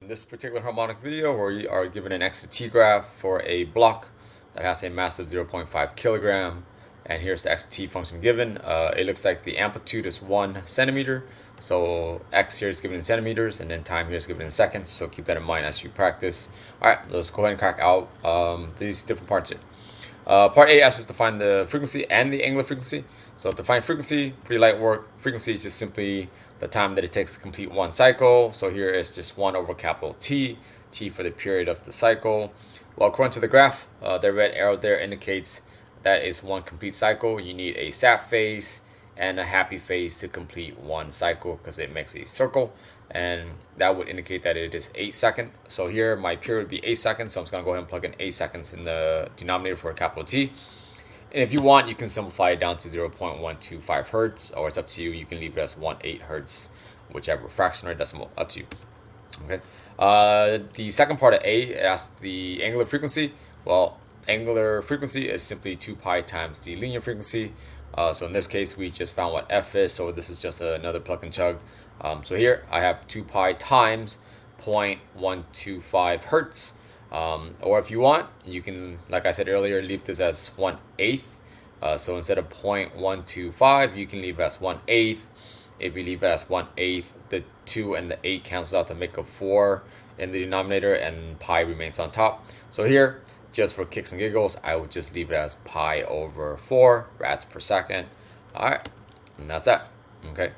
this particular harmonic video, we are given an x to t graph for a block that has a mass of 0.5 kilogram, and here's the x to t function given. It looks like the amplitude is 1 centimeter, so x here is given in centimeters, and then time here is given in seconds, so keep that in mind as you practice. Alright, let's go ahead and crack out these different parts here. Part A asks us to find the frequency and the angular frequency. So to find frequency, pretty light work. Frequency is just simply the time that it takes to complete one cycle. So here is just 1 over capital T, T for the period of the cycle. Well, according to the graph, the red arrow there indicates that is one complete cycle. You need a sad phase and a happy phase to complete one cycle because it makes a circle, and that would indicate that it is 8 seconds. So here my period would be 8 seconds, so I'm just going to go ahead and plug in 8 seconds in the denominator for a capital T. And if you want, you can simplify it down to 0.125 hertz, or it's up to you. You can leave it as 1/8 hertz, whichever fraction or decimal, up to you. Okay. The second part of A asks the angular frequency. Well, angular frequency is simply 2 pi times the linear frequency. So in this case, we just found what f is, so this is just another plug and chug. So here I have 2 pi times 0.125 hertz. Or if you want, you can, like I said earlier, leave this as 1/8. So instead of 0.125, you can leave it as 1/8. If you leave it as 1/8, the 2 and the 8 cancels out to make a 4 in the denominator, and pi remains on top. So here, just for kicks and giggles, I would just leave it as pi over 4 rads per second. Alright, and that's that. Okay.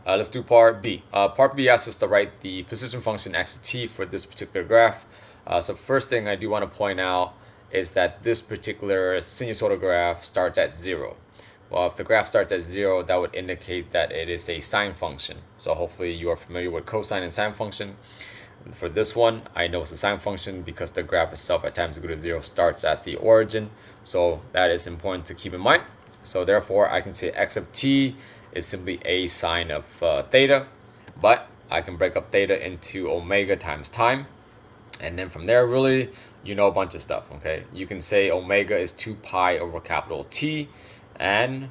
Let's do part B. Part B asks us to write the position function x to t for this particular graph. So first thing I do want to point out is that this particular sinusoidal graph starts at 0. Well, if the graph starts at 0, that would indicate that it is a sine function. So hopefully you are familiar with cosine and sine function. For this one, I know it's a sine function because the graph itself at times equal to 0 starts at the origin. So that is important to keep in mind. So therefore, I can say x of t is simply a sine of theta, but I can break up theta into omega times time, and then from there, really, you know a bunch of stuff. Okay, you can say omega is 2 pi over capital T, and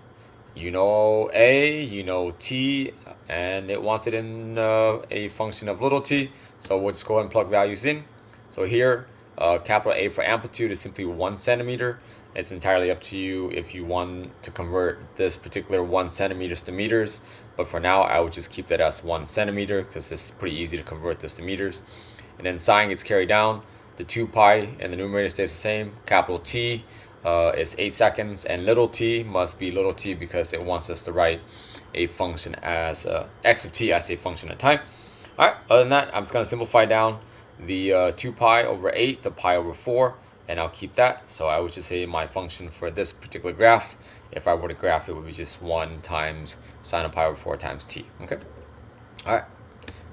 you know a, you know t, and it wants it in a function of little t, so we'll just go ahead and plug values in. So here, capital A for amplitude is simply 1 centimeter. It's entirely up to you if you want to convert this particular 1 centimeters to meters, but for now I would just keep that as 1 centimeter because it's pretty easy to convert this to meters. And then sine gets carried down, the 2 pi and the numerator stays the same. Capital T is 8 seconds, and little t must be little t because it wants us to write a function as x of t as a function of time. Alright, other than that, I'm just going to simplify down the 2 pi over 8 to pi over 4. And I'll keep that. So I would just say my function for this particular graph, if I were to graph it, would be just 1 times sine of pi over 4 times t. Okay. All right.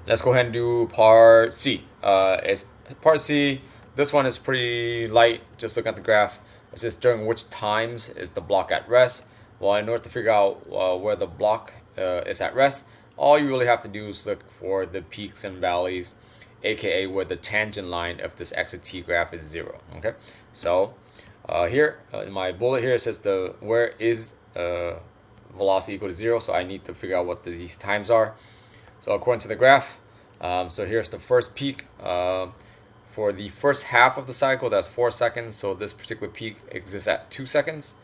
Let's go ahead and do part C. Part C. This one is pretty light. Just look at the graph. It's just during which times is the block at rest. Well, in order to figure out where the block is at rest, all you really have to do is look for the peaks and valleys, aka where the tangent line of this x of t graph is 0. Okay, so here in my bullet here it says where is velocity equal to 0, so I need to figure out what these times are. So according to the graph, so here's the first peak for the first half of the cycle, that's 4 seconds, so this particular peak exists at 2 seconds.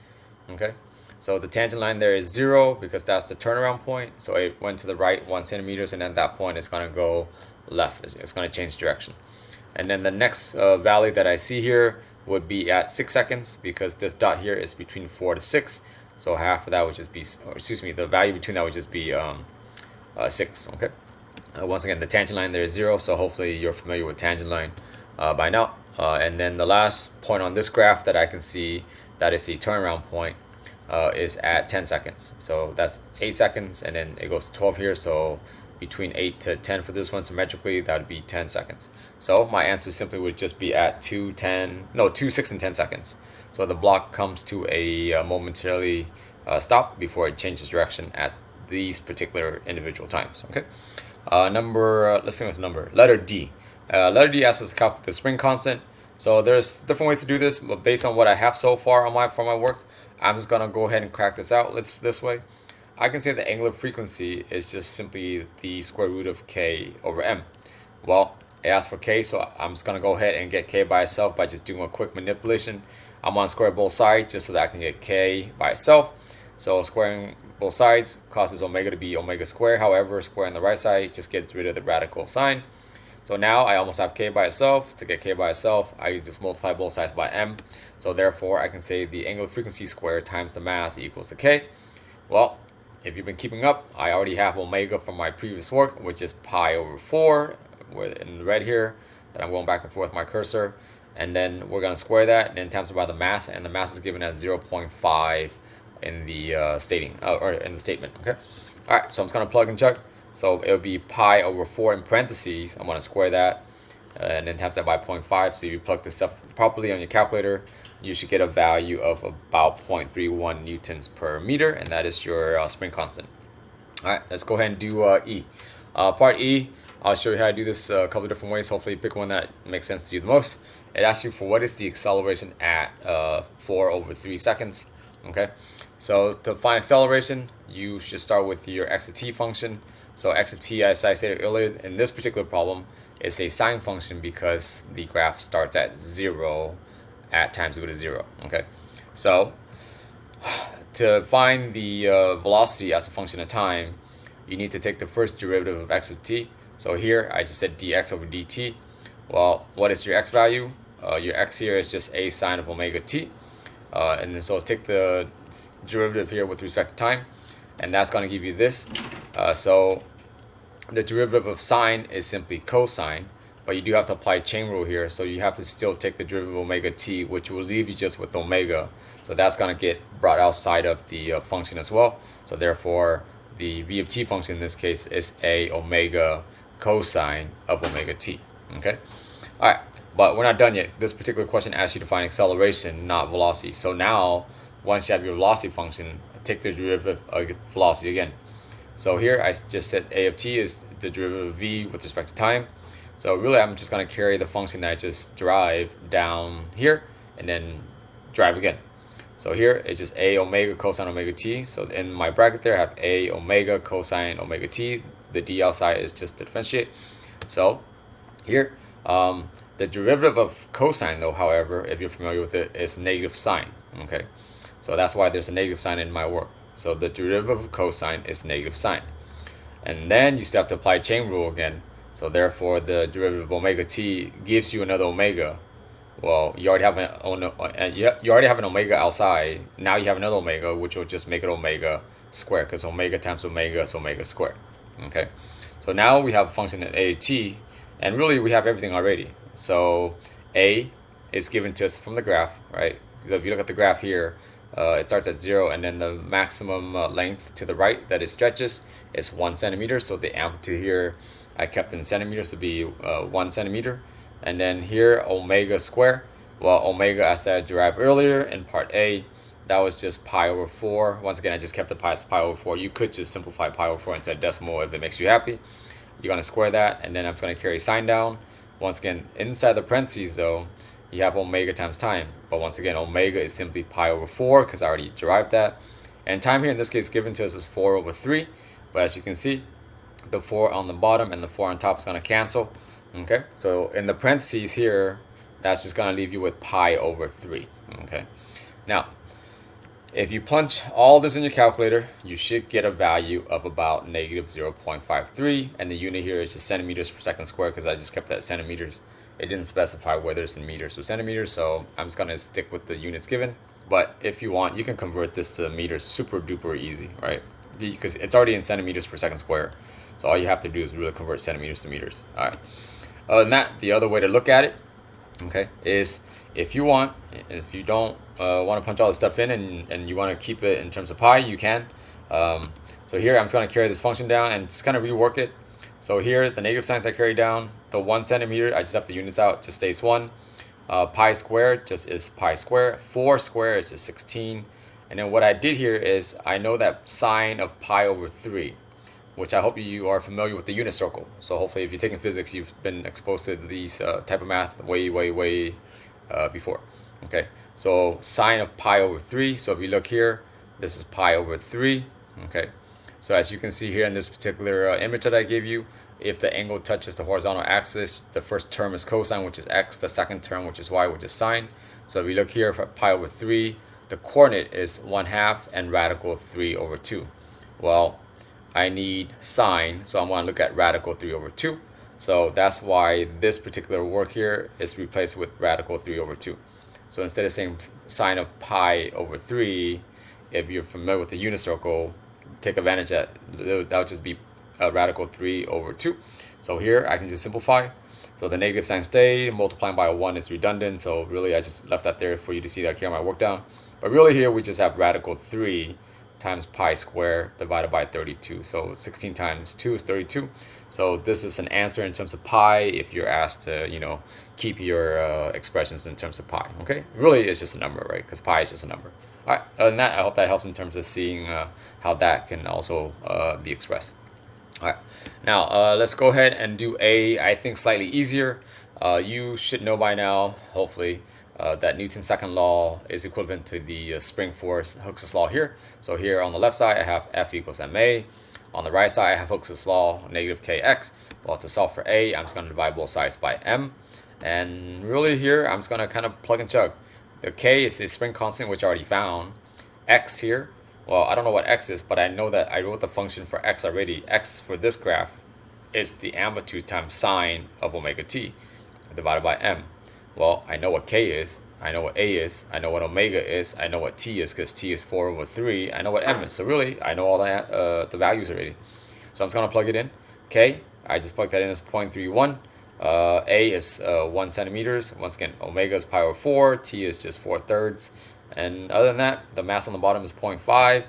Okay, so the tangent line there is 0 because that's the turnaround point, so it went to the right 1 centimeters, and at that point it's going to go left. It's going to change direction. And then the next value that I see here would be at 6 seconds because this dot here is between 4 to 6, so half of that would just be, or excuse me, the value between that would just be 6. Okay, once again, the tangent line there is 0, so hopefully you're familiar with tangent line by now. And then the last point on this graph that I can see that is the turnaround point is at 10 seconds, so that's 8 seconds, and then it goes to 12 here, so between 8 to 10 for this one, symmetrically that would be 10 seconds. So my answer simply would just be at 2, 6, and 10 seconds. So the block comes to a momentarily stop before it changes direction at these particular individual times. Okay. Let's think of number. Letter D. Letter D asks us to calculate the spring constant. So there's different ways to do this, but based on what I have so far for my work, I'm just gonna go ahead and crack this out this way. I can say the angular frequency is just simply the square root of k over m. Well, it asks for k, so I'm just going to go ahead and get k by itself by just doing a quick manipulation. I'm going to square both sides just so that I can get k by itself. So squaring both sides causes omega to be omega squared. However, squaring the right side just gets rid of the radical sign. So now I almost have k by itself. To get k by itself, I just multiply both sides by m. So therefore, I can say the angular frequency squared times the mass equals to k. Well, if you've been keeping up, I already have omega from my previous work, which is pi over 4, in red here, that I'm going back and forth with my cursor. And then we're going to square that, and then times it by the mass, and the mass is given as 0.5 in the or in the statement. Okay. All right. So I'm just going to plug and check. So it would be pi over 4 in parentheses. I'm going to square that, and then times that by 0.5. So if you plug this stuff properly on your calculator, you should get a value of about 0.31 newtons per meter, and that is your spring constant. All right, let's go ahead and do E. Part E, I'll show you how to do this a couple of different ways. Hopefully pick one that makes sense to you the most. It asks you for what is the acceleration at 4 over 3 seconds. Okay, so to find acceleration, you should start with your x of t function. So x of t, as I stated earlier, in this particular problem, is a sine function because the graph starts at 0 at times equal to 0. Okay, so to find the velocity as a function of time, you need to take the first derivative of x of t. So here I just said dx over dt. Well, what is your x value? Your x here is just a sine of omega t. And so take the derivative here with respect to time, and that's going to give you this. So the derivative of sine is simply cosine, but you do have to apply chain rule here, so you have to still take the derivative of omega t, which will leave you just with omega. So that's going to get brought outside of the function as well. So therefore, the v of t function in this case is a omega cosine of omega t. Okay. All right, but we're not done yet. This particular question asks you to find acceleration, not velocity. So now, once you have your velocity function, take the derivative of velocity again. So here I just said a of t is the derivative of v with respect to time. So really I'm just going to carry the function that I just derived down here and then drive again. So here it's just a omega cosine omega t. So in my bracket there I have a omega cosine omega t. The d outside is just to differentiate. So here the derivative of cosine though, however, if you're familiar with it, is negative sine. Okay, so that's why there's a negative sign in my work. So the derivative of cosine is negative sine. And then you still have to apply chain rule again. So therefore, the derivative of omega t gives you another omega. Well, you already have an omega outside. Now you have another omega, which will just make it omega squared, because omega times omega is omega squared. Okay, so now we have a function at a t, and really we have everything already. So a is given to us from the graph, right? So if you look at the graph here, it starts at 0, and then the maximum length to the right that it stretches is 1 centimeter. So the amplitude here I kept in centimeters to be 1 centimeter. And then here omega square, well, omega as I derived earlier in part A, that was just pi over 4. Once again, I just kept the pi as pi over 4. You could just simplify pi over 4 into a decimal if it makes you happy. You're going to square that, and then I'm going to carry sign down. Once again, inside the parentheses though, you have omega times time. But once again, omega is simply pi over 4 because I already derived that. And time here in this case given to us is 4 over 3. But as you can see, the 4 on the bottom and the 4 on top is going to cancel. Okay, so in the parentheses here, that's just going to leave you with pi over 3. Okay, now if you plunge all this in your calculator, you should get a value of about negative 0.53, and the unit here is just centimeters per second squared because I just kept that centimeters. It didn't specify whether it's in meters or centimeters, so I'm just going to stick with the units given. But if you want, you can convert this to meters super duper easy, right? Because it's already in centimeters per second squared. So all you have to do is really convert centimeters to meters. All right. Other than that, the other way to look at it, okay, is if you want, if you don't want to punch all this stuff in and you want to keep it in terms of pi, you can. So here I'm just going to carry this function down and just kind of rework it. So here the negative signs I carry down, the 1 centimeter, I just have the units out, just stays 1. Pi squared just is pi squared. 4 squared is just 16. And then what I did here is I know that sine of pi over 3, which I hope you are familiar with the unit circle. So hopefully if you're taking physics, you've been exposed to these type of math way before. Okay, so sine of pi over 3. So if you look here, this is pi over 3. Okay, so as you can see here in this particular image that I gave you, if the angle touches the horizontal axis, the first term is cosine, which is x, the second term, which is y, which is sine. So if we look here for pi over 3, the coordinate is 1/2 and radical 3 over 2. Well, I need sine, so I'm going to look at radical 3 over 2. So that's why this particular work here is replaced with radical 3 over 2. So instead of saying sine of pi over 3, if you're familiar with the unit circle, take advantage of that. That would just be radical 3 over 2. So here I can just simplify. So the negative sign stayed, multiplying by a 1 is redundant. So really I just left that there for you to see that here on my work down. But really here we just have radical 3 times pi squared divided by 32. So 16 times 2 is 32. So this is an answer in terms of pi if you're asked to, keep your expressions in terms of pi. Okay, really it's just a number, right? Because pi is just a number. All right, other than that, I hope that helps in terms of seeing how that can also be expressed. All right, now let's go ahead and do A. I think slightly easier. You should know by now, hopefully, that Newton's second law is equivalent to the spring force Hooke's law here. So here on the left side, I have F equals ma. On the right side, I have Hooke's law, negative kx. Well, to solve for A, I'm just going to divide both sides by m. And really here, I'm just going to kind of plug and chug. The k is the spring constant, which I already found. X here, well, I don't know what x is, but I know that I wrote the function for x already. X for this graph is the amplitude times sine of omega t divided by m. Well, I know what k is, I know what a is, I know what omega is, I know what t is because t is 4 over 3, I know what m is. So really, I know all that the values already. So I'm just going to plug it in. K, I just plugged that in as 0.31. A is 1 centimeters. Once again, omega is pi over 4, t is just 4/3. And other than that, the mass on the bottom is 0.5.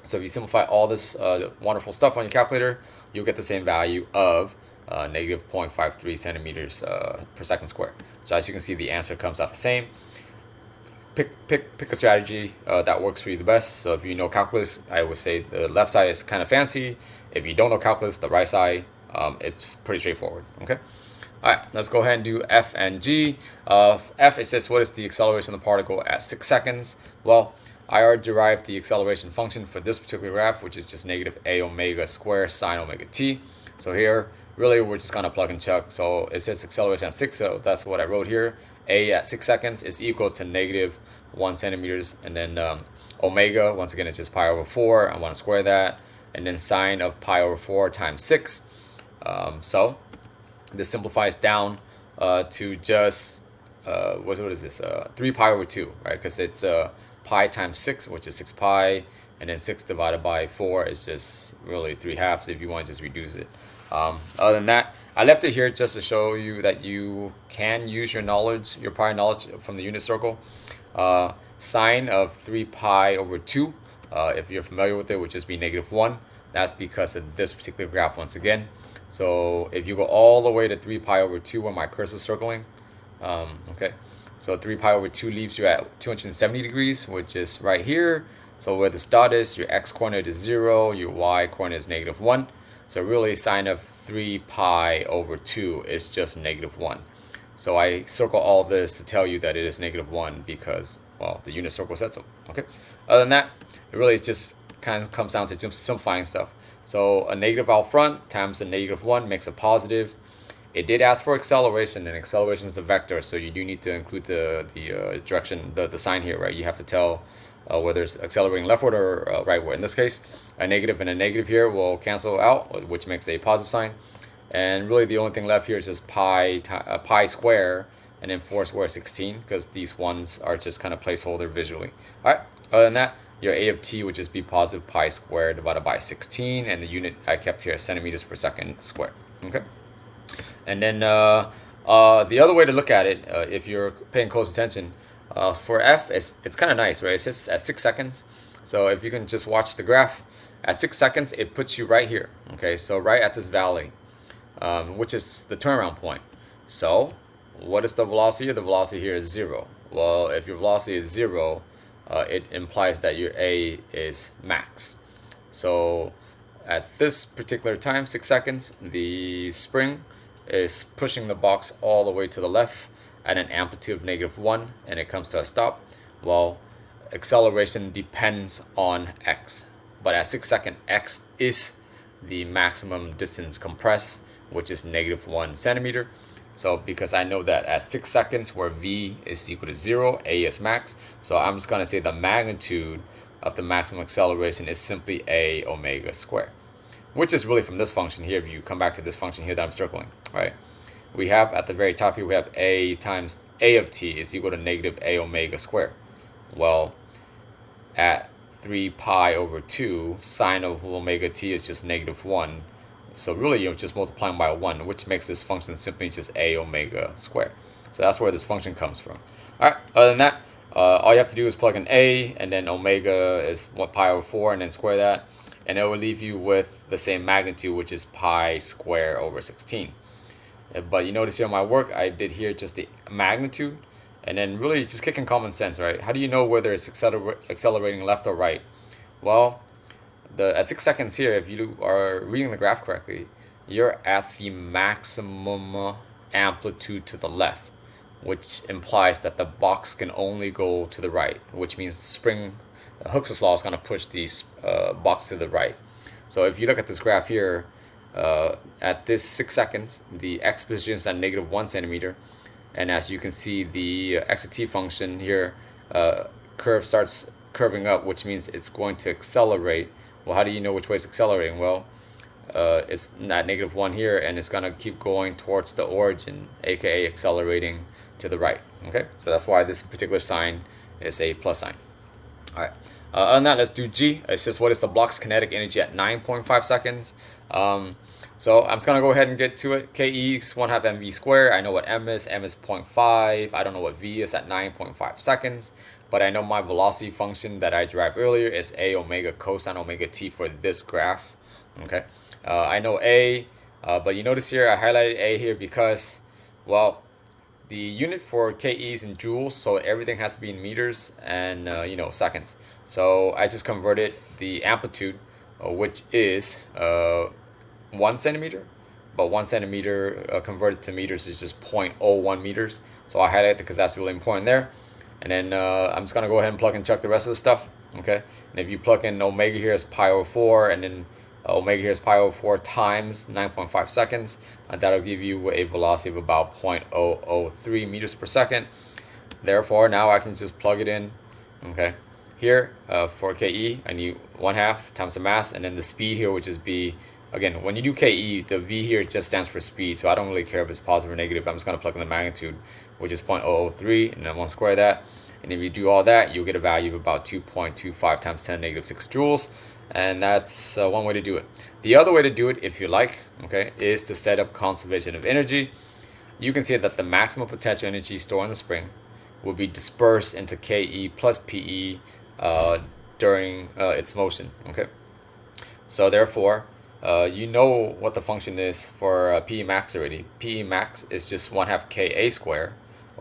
So if you simplify all this wonderful stuff on your calculator, you'll get the same value of negative 0.53 centimeters per second squared. So as you can see, the answer comes out the same. Pick a strategy that works for you the best. So if you know calculus, I would say the left side is kind of fancy. If you don't know calculus, the right side, it's pretty straightforward. Okay. All right, let's go ahead and do F and G. F, it says, what is the acceleration of the particle at 6 seconds? Well, I already derived the acceleration function for this particular graph, which is just negative a omega squared sine omega t. So here, really, we're just going to plug and chug. So it says acceleration at 6, so that's what I wrote here. A at 6 seconds is equal to negative 1 centimeters. And then omega, once again, it's just pi over 4. I want to square that. And then sine of pi over 4 times 6. So this simplifies down to just, what is this? 3 pi over 2, right? Because it's pi times 6, which is 6 pi. And then 6 divided by 4 is just really 3/2 if you want to just reduce it. Other than that, I left it here just to show you that you can use your knowledge, your prior knowledge from the unit circle. Sine of 3 pi over 2, if you're familiar with it, would just be negative 1. That's because of this particular graph once again. So if you go all the way to 3 pi over 2 where my cursor is circling, okay, so 3 pi over 2 leaves you at 270 degrees, which is right here. So where this dot is, your x coordinate is 0, your y coordinate is negative 1. So really, sine of 3 pi over 2 is just negative 1. So I circle all this to tell you that it is negative 1 because, well, the unit circle said so. Okay. Other than that, it really just kind of comes down to just simplifying stuff. So a negative out front times a negative 1 makes a positive. It did ask for acceleration, and acceleration is a vector, so you do need to include the direction, the sign here, right? You have to tell whether it's accelerating leftward or rightward. In this case, a negative and a negative here will cancel out, which makes a positive sign. And really the only thing left here is just pi square, and then 4 square 16, because these ones are just kind of placeholder visually. All right, other than that, your A of t would just be positive pi squared divided by 16, and the unit I kept here is centimeters per second squared. Okay. And then the other way to look at it, if you're paying close attention, for F, it's kind of nice, right? It says at 6 seconds. So if you can just watch the graph, at 6 seconds, it puts you right here. Okay, so right at this valley, which is the turnaround point. So what is the velocity here? The velocity here is 0. Well, if your velocity is 0, it implies that your A is max. So at this particular time, 6 seconds, the spring is pushing the box all the way to the left at an amplitude of negative 1, and it comes to a stop. Well, acceleration depends on x, but at 6 seconds, x is the maximum distance compressed, which is -1 centimeter. So because I know that at 6 seconds where v is equal to 0, a is max, so I'm just going to say the magnitude of the maximum acceleration is simply a omega squared, which is really from this function here. If you come back to this function here that I'm circling, right, we have at the very top here, we have a times a of t is equal to negative a omega squared. Well, at 3 pi over 2, sine of omega t is just -1. So really you're just multiplying by 1, which makes this function simply just a omega squared. So that's where this function comes from. Alright, other than that, all you have to do is plug in a, and then omega is 1 pi over 4, and then square that, and it will leave you with the same magnitude, which is pi squared over 16. But you notice here on my work, I did here just the magnitude, and then really just kicking common sense, right? How do you know whether it's accelerating left or right? Well, at 6 seconds here, if you are reading the graph correctly, you're at the maximum amplitude to the left, which implies that the box can only go to the right, which means the spring, Hooke's law, is going to push the box to the right. So if you look at this graph here, at this 6 seconds, the x position is at -1 centimeter, and as you can see, the x of t function here curve starts curving up, which means it's going to accelerate. Well, how do you know which way it's accelerating? Well, it's at -1 here, and it's going to keep going towards the origin, aka accelerating to the right. Okay, so that's why this particular sign is a plus sign. All right. Other than that, let's do G. It's just what is the block's kinetic energy at 9.5 seconds. So I'm just going to go ahead and get to it. KE is 1/2 mv squared. I know what m is. M is 0.5. I don't know what v is at 9.5 seconds. But I know my velocity function that I derived earlier is a omega cosine omega t for this graph. Okay. I know a, but you notice here I highlighted a here because, well, the unit for KE is in joules, so everything has to be in meters and seconds. So I just converted the amplitude, which is 1 centimeter, but 1 centimeter converted to meters is just 0.01 meters. So I highlight it because that's really important there. And then I'm just gonna go ahead and plug and check the rest of the stuff. Okay, and if you plug in omega here is pi over 4, and then omega here is pi over 4 times 9.5 seconds, that'll give you a velocity of about 0.003 meters per second. Therefore, now I can just plug it in. Okay, here for KE, I need 1/2 times the mass, and then the speed here, which is b. Again, when you do KE, the v here just stands for speed, so I don't really care if it's positive or negative. I'm just going to plug in the magnitude, which is 0.003, and I'm going to square that. And if you do all that, you'll get a value of about 2.25 times 10 to the -6 joules, and that's one way to do it. The other way to do it, if you like, okay, is to set up conservation of energy. You can see that the maximum potential energy stored in the spring will be dispersed into KE plus PE during its motion. Okay, so therefore, you know what the function is for PE max already. PE max is just 1/2 KA squared,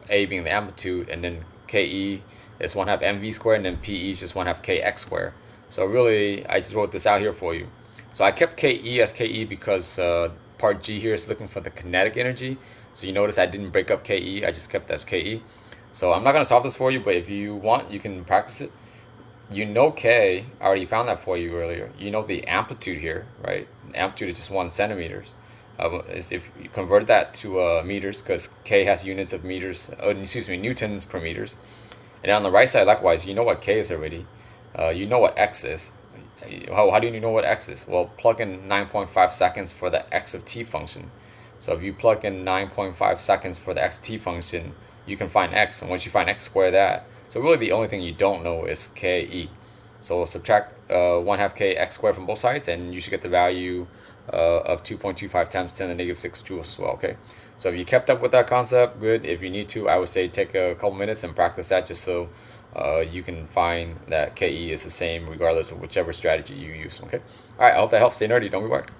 A being the amplitude, and then KE is 1/2 mv squared, and then PE is just 1/2 kx squared. So really, I just wrote this out here for you. So I kept KE as KE because part G here is looking for the kinetic energy. So you notice I didn't break up KE, I just kept it as KE. So I'm not going to solve this for you, but if you want, you can practice it. You know K, I already found that for you earlier. You know the amplitude here, right? The amplitude is just 1 centimeters. If you convert that to meters, because K has units of meters, newtons per meters. And on the right side, likewise, you know what K is already. You know what X is. How do you know what X is? Well, plug in 9.5 seconds for the X of T function. So if you plug in 9.5 seconds for the X T function, you can find X. And once you find X, square that. So really the only thing you don't know is KE. So we'll subtract 1/2 kx squared from both sides, and you should get the value of 2.25 times 10 to the -6 joules as well. Okay, so if you kept up with that concept, good. If you need to, I would say take a couple minutes and practice that just so you can find that KE is the same regardless of whichever strategy you use. Okay, all right, I hope that helps. Stay nerdy, don't be wired.